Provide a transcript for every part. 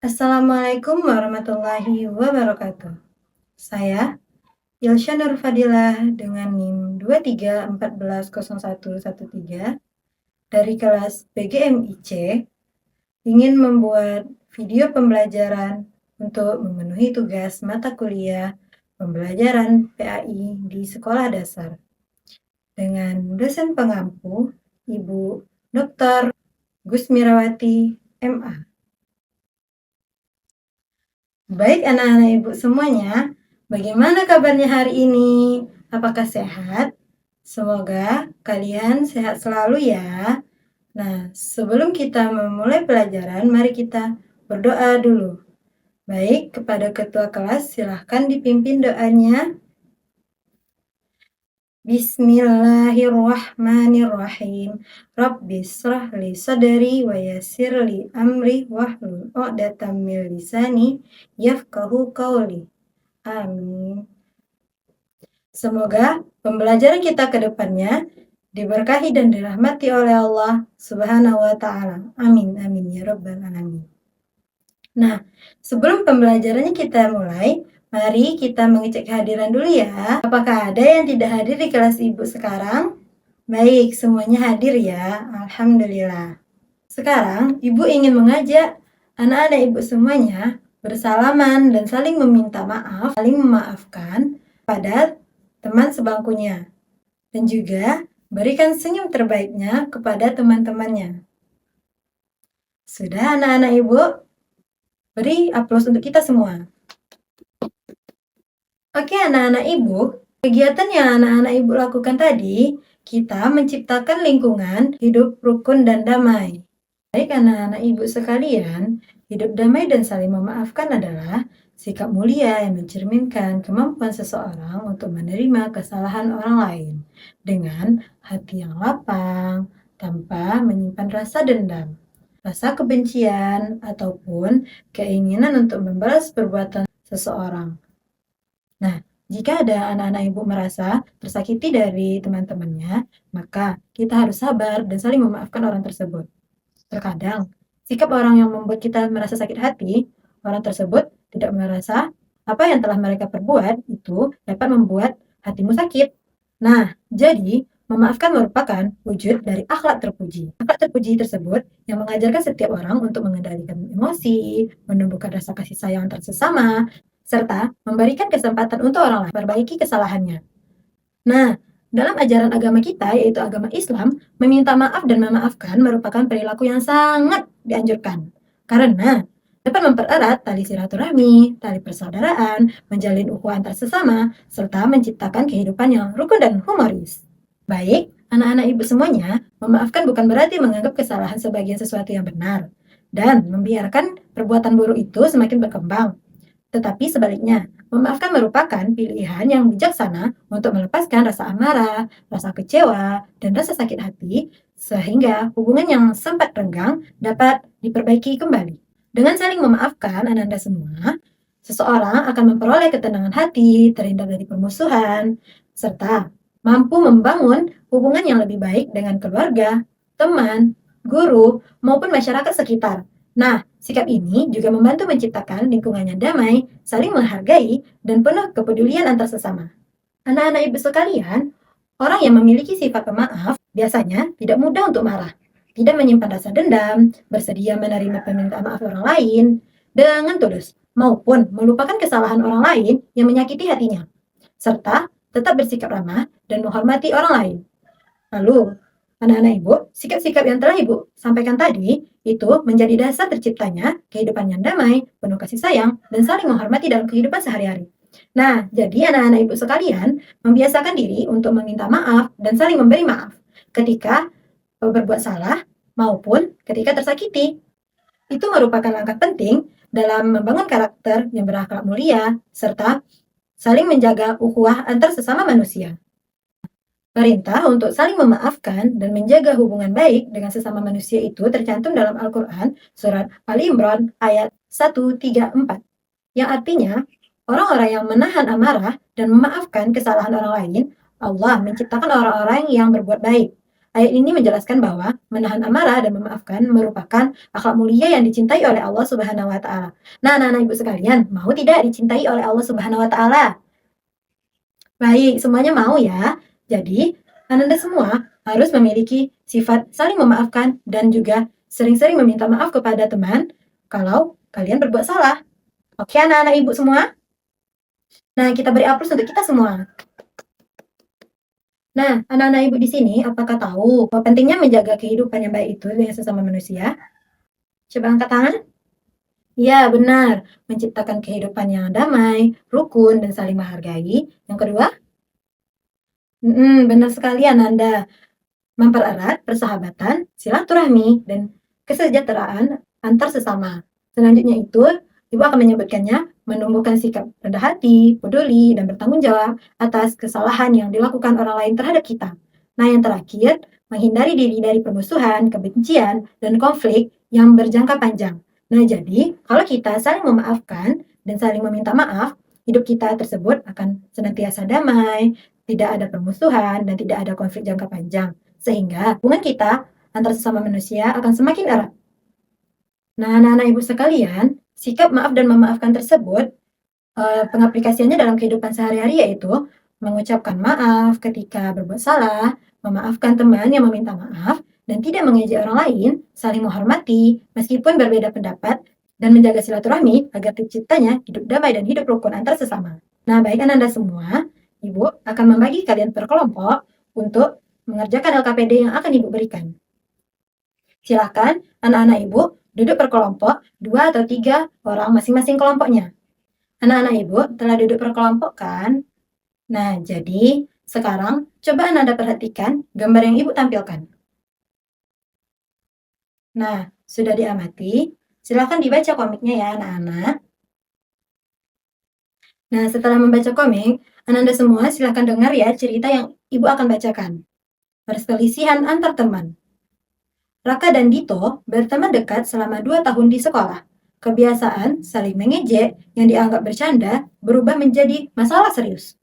Assalamualaikum warahmatullahi wabarakatuh. Saya Yelsia Nur Fadilah dengan NIM 23140113 dari kelas PGMIC ingin membuat video pembelajaran untuk memenuhi tugas mata kuliah pembelajaran PAI di sekolah dasar dengan dosen pengampu Ibu Dr. Gusmirawati MA. Baik anak-anak ibu semuanya, bagaimana kabarnya hari ini? Apakah sehat? Semoga kalian sehat selalu ya. Nah, sebelum kita memulai pelajaran, mari kita berdoa dulu. Baik, kepada ketua kelas silahkan dipimpin doanya. Bismillahirrahmanirrahim. Rabbis shrah li sadri wa yassir li amri wahlul 'uqdatam min lisani yafqahu qawli. Amin. Semoga pembelajaran kita ke depannya diberkahi dan dirahmati oleh Allah Subhanahu wa Ta'ala. Amin, amin ya Rabbal 'Alamin. Nah, sebelum pembelajarannya kita mulai, mari kita mengecek kehadiran dulu ya. Apakah ada yang tidak hadir di kelas ibu sekarang? Baik, semuanya hadir ya. Alhamdulillah. Sekarang, ibu ingin mengajak anak-anak ibu semuanya bersalaman dan saling meminta maaf, saling memaafkan pada teman sebangkunya. Dan juga berikan senyum terbaiknya kepada teman-temannya. Sudah anak-anak ibu? Beri aplaus untuk kita semua. Oke anak-anak ibu, kegiatan yang anak-anak ibu lakukan tadi, kita menciptakan lingkungan hidup rukun dan damai. Baik anak-anak ibu sekalian, hidup damai dan saling memaafkan adalah sikap mulia yang mencerminkan kemampuan seseorang untuk menerima kesalahan orang lain dengan hati yang lapang, tanpa menyimpan rasa dendam, rasa kebencian, ataupun keinginan untuk membalas perbuatan seseorang. Nah, jika ada anak-anak ibu merasa tersakiti dari teman-temannya, maka kita harus sabar dan saling memaafkan orang tersebut. Terkadang, sikap orang yang membuat kita merasa sakit hati, orang tersebut tidak merasa apa yang telah mereka perbuat itu dapat membuat hatimu sakit. Nah, jadi memaafkan merupakan wujud dari akhlak terpuji. Akhlak terpuji tersebut yang mengajarkan setiap orang untuk mengendalikan emosi, menumbuhkan rasa kasih sayang antar sesama, serta memberikan kesempatan untuk orang lain memperbaiki kesalahannya. Nah, dalam ajaran agama kita, yaitu agama Islam, meminta maaf dan memaafkan merupakan perilaku yang sangat dianjurkan. Karena dapat mempererat tali silaturahmi, tali persaudaraan, menjalin ukhuwah antar sesama, serta menciptakan kehidupan yang rukun dan humoris. Baik, anak-anak ibu semuanya, memaafkan bukan berarti menganggap kesalahan sebagai sesuatu yang benar dan membiarkan perbuatan buruk itu semakin berkembang. Tetapi sebaliknya, memaafkan merupakan pilihan yang bijaksana untuk melepaskan rasa amarah, rasa kecewa, dan rasa sakit hati, sehingga hubungan yang sempat renggang dapat diperbaiki kembali. Dengan saling memaafkan Ananda semua, seseorang akan memperoleh ketenangan hati, terhindar dari permusuhan, serta mampu membangun hubungan yang lebih baik dengan keluarga, teman, guru, maupun masyarakat sekitar. Nah, sikap ini juga membantu menciptakan lingkungan yang damai, saling menghargai, dan penuh kepedulian antar sesama. Anak-anak ibu sekalian, orang yang memiliki sifat pemaaf biasanya tidak mudah untuk marah, tidak menyimpan rasa dendam, bersedia menerima permintaan maaf orang lain dengan tulus, maupun melupakan kesalahan orang lain yang menyakiti hatinya, serta tetap bersikap ramah dan menghormati orang lain. Lalu, anak-anak ibu, sikap-sikap yang telah ibu sampaikan tadi itu menjadi dasar terciptanya kehidupan yang damai, penuh kasih sayang, dan saling menghormati dalam kehidupan sehari-hari. Nah, jadi anak-anak ibu sekalian membiasakan diri untuk meminta maaf dan saling memberi maaf ketika berbuat salah maupun ketika tersakiti. Itu merupakan langkah penting dalam membangun karakter yang berakhlak mulia serta saling menjaga ukhuwah antar sesama manusia. Perintah untuk saling memaafkan dan menjaga hubungan baik dengan sesama manusia itu tercantum dalam Al-Quran surat Ali Imran ayat 134, yang artinya orang-orang yang menahan amarah dan memaafkan kesalahan orang lain, Allah menciptakan orang-orang yang berbuat baik. Ayat ini menjelaskan bahwa menahan amarah dan memaafkan merupakan akhlak mulia yang dicintai oleh Allah Subhanahu wa taala. Nah, anak-anak Ibu sekalian, mau tidak dicintai oleh Allah Subhanahu wa taala? Baik, semuanya mau ya. Jadi, Ananda semua harus memiliki sifat saling memaafkan dan juga sering-sering meminta maaf kepada teman kalau kalian berbuat salah. Oke, anak-anak Ibu semua? Nah, kita beri aplaus untuk kita semua. Nah, anak-anak Ibu di sini apakah tahu bahwa pentingnya menjaga kehidupan yang baik itu dengan sesama manusia? Coba angkat tangan. Ya, benar. Menciptakan kehidupan yang damai, rukun, dan saling menghargai. Yang kedua, benar sekali Ananda. Mempererat persahabatan, silaturahmi, dan kesejahteraan antar sesama. Selanjutnya itu, Ibu akan menyebutkannya menumbuhkan sikap rendah hati, peduli, dan bertanggung jawab atas kesalahan yang dilakukan orang lain terhadap kita. Nah, yang terakhir, menghindari diri dari permusuhan, kebencian, dan konflik yang berjangka panjang. Nah, jadi kalau kita saling memaafkan dan saling meminta maaf, hidup kita tersebut akan senantiasa damai, tidak ada permusuhan, dan tidak ada konflik jangka panjang. Sehingga hubungan kita antar sesama manusia akan semakin erat. Nah, anak-anak Ibu sekalian, sikap maaf dan memaafkan tersebut pengaplikasiannya dalam kehidupan sehari-hari yaitu mengucapkan maaf ketika berbuat salah, memaafkan teman yang meminta maaf, dan tidak mengejek orang lain, saling menghormati meskipun berbeda pendapat, dan menjaga silaturahmi agar terciptanya hidup damai dan hidup rukun antar sesama. Nah, baik Anda semua, Ibu akan membagi kalian per kelompok untuk mengerjakan LKPD yang akan Ibu berikan. Silahkan anak-anak Ibu duduk per kelompok 2 atau 3 orang masing-masing kelompoknya. Anak-anak Ibu telah duduk per kelompok kan? Nah, jadi sekarang coba Anda perhatikan gambar yang Ibu tampilkan. Nah, sudah diamati? Silahkan dibaca komiknya ya anak-anak. Nah, setelah membaca komik, Anda semua silahkan dengar ya cerita yang Ibu akan bacakan. Perselisihan antar teman. Raka dan Dito berteman dekat selama 2 tahun di sekolah. Kebiasaan saling mengejek yang dianggap bercanda berubah menjadi masalah serius.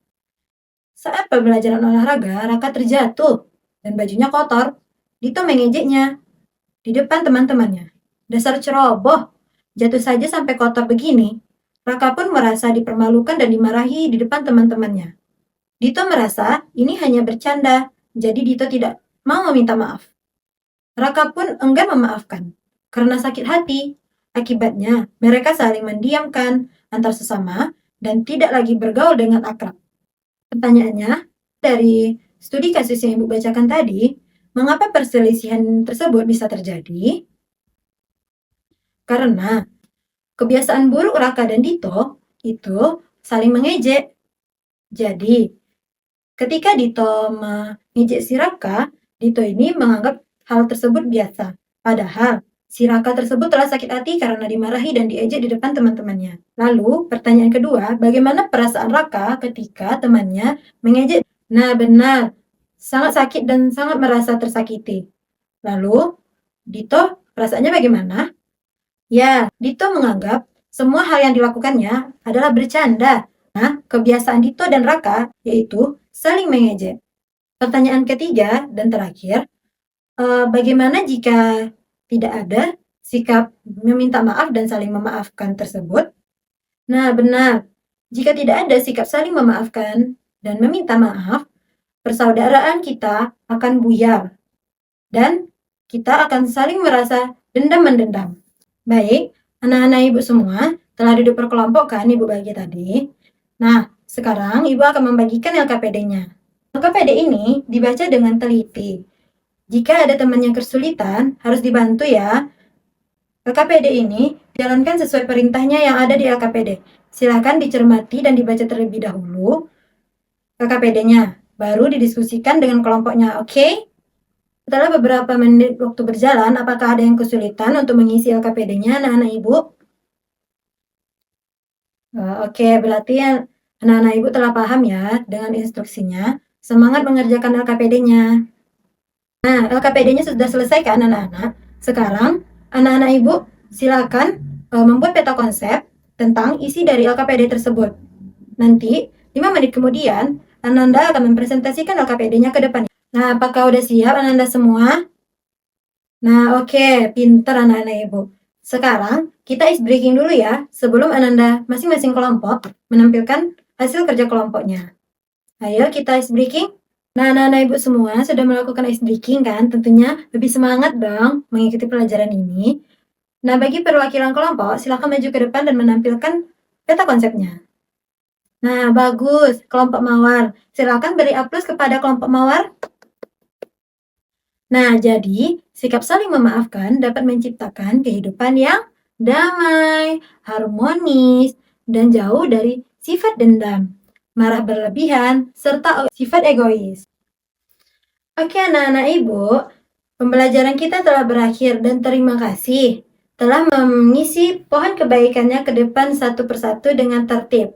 Saat pembelajaran olahraga, Raka terjatuh dan bajunya kotor. Dito mengejeknya di depan teman-temannya. Dasar ceroboh, jatuh saja sampai kotor begini. Raka pun merasa dipermalukan dan dimarahi di depan teman-temannya. Dito merasa ini hanya bercanda, jadi Dito tidak mau meminta maaf. Raka pun enggan memaafkan karena sakit hati. Akibatnya, mereka saling mendiamkan antar sesama dan tidak lagi bergaul dengan akrab. Pertanyaannya, dari studi kasus yang Ibu bacakan tadi, mengapa perselisihan tersebut bisa terjadi? Karena kebiasaan buruk Raka dan Dito itu saling mengejek. Jadi, ketika Dito mengejek si Raka, Dito ini menganggap hal tersebut biasa. Padahal, si Raka tersebut telah sakit hati karena dimarahi dan diejek di depan teman-temannya. Lalu, pertanyaan kedua, bagaimana perasaan Raka ketika temannya mengejek? Nah, benar. Sangat sakit dan sangat merasa tersakiti. Lalu, Dito perasaannya bagaimana? Ya, Dito menganggap semua hal yang dilakukannya adalah bercanda. Nah, kebiasaan Dito dan Raka yaitu saling mengejek. Pertanyaan ketiga dan terakhir, bagaimana jika tidak ada sikap meminta maaf dan saling memaafkan tersebut? Nah, benar. Jika tidak ada sikap saling memaafkan dan meminta maaf, persaudaraan kita akan buyar dan kita akan saling merasa dendam-mendendam. Baik, anak-anak Ibu semua telah duduk per kelompok kan Ibu bagi tadi. Nah, sekarang Ibu akan membagikan LKPD-nya. LKPD ini dibaca dengan teliti. Jika ada teman yang kesulitan, harus dibantu ya. LKPD ini jalankan sesuai perintahnya yang ada di LKPD. Silakan dicermati dan dibaca terlebih dahulu LKPD-nya, baru didiskusikan dengan kelompoknya, oke? Setelah beberapa menit waktu berjalan, apakah ada yang kesulitan untuk mengisi LKPD-nya, anak-anak Ibu? Oke, berarti anak-anak Ibu telah paham ya dengan instruksinya. Semangat mengerjakan LKPD-nya. Nah, LKPD-nya sudah selesai kan anak-anak? Sekarang, anak-anak Ibu silakan membuat peta konsep tentang isi dari LKPD tersebut. Nanti, 5 menit kemudian, Ananda akan mempresentasikan LKPD-nya ke depan. Nah, apakah udah siap anak-anak semua? Nah, oke, pinter anak-anak Ibu. Sekarang kita ice breaking dulu ya, sebelum anak-anak masing-masing kelompok menampilkan hasil kerja kelompoknya. Ayo kita ice breaking. Nah, anak-anak Ibu semua sudah melakukan ice breaking kan? Tentunya lebih semangat dong mengikuti pelajaran ini. Nah, bagi perwakilan kelompok, silakan maju ke depan dan menampilkan peta konsepnya. Nah, bagus, kelompok Mawar. Silakan beri aplaus kepada kelompok Mawar. Nah, jadi sikap saling memaafkan dapat menciptakan kehidupan yang damai, harmonis, dan jauh dari sifat dendam, marah berlebihan, serta sifat egois. Oke, anak-anak Ibu, pembelajaran kita telah berakhir dan terima kasih telah mengisi pohon kebaikannya ke depan satu persatu dengan tertib.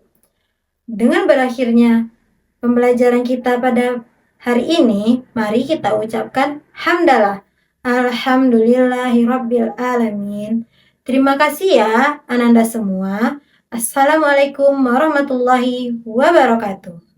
Dengan berakhirnya pembelajaran kita pada hari ini, mari kita ucapkan hamdalah. Alhamdulillahirabbil alamin. Terima kasih ya, Ananda semua. Assalamualaikum warahmatullahi wabarakatuh.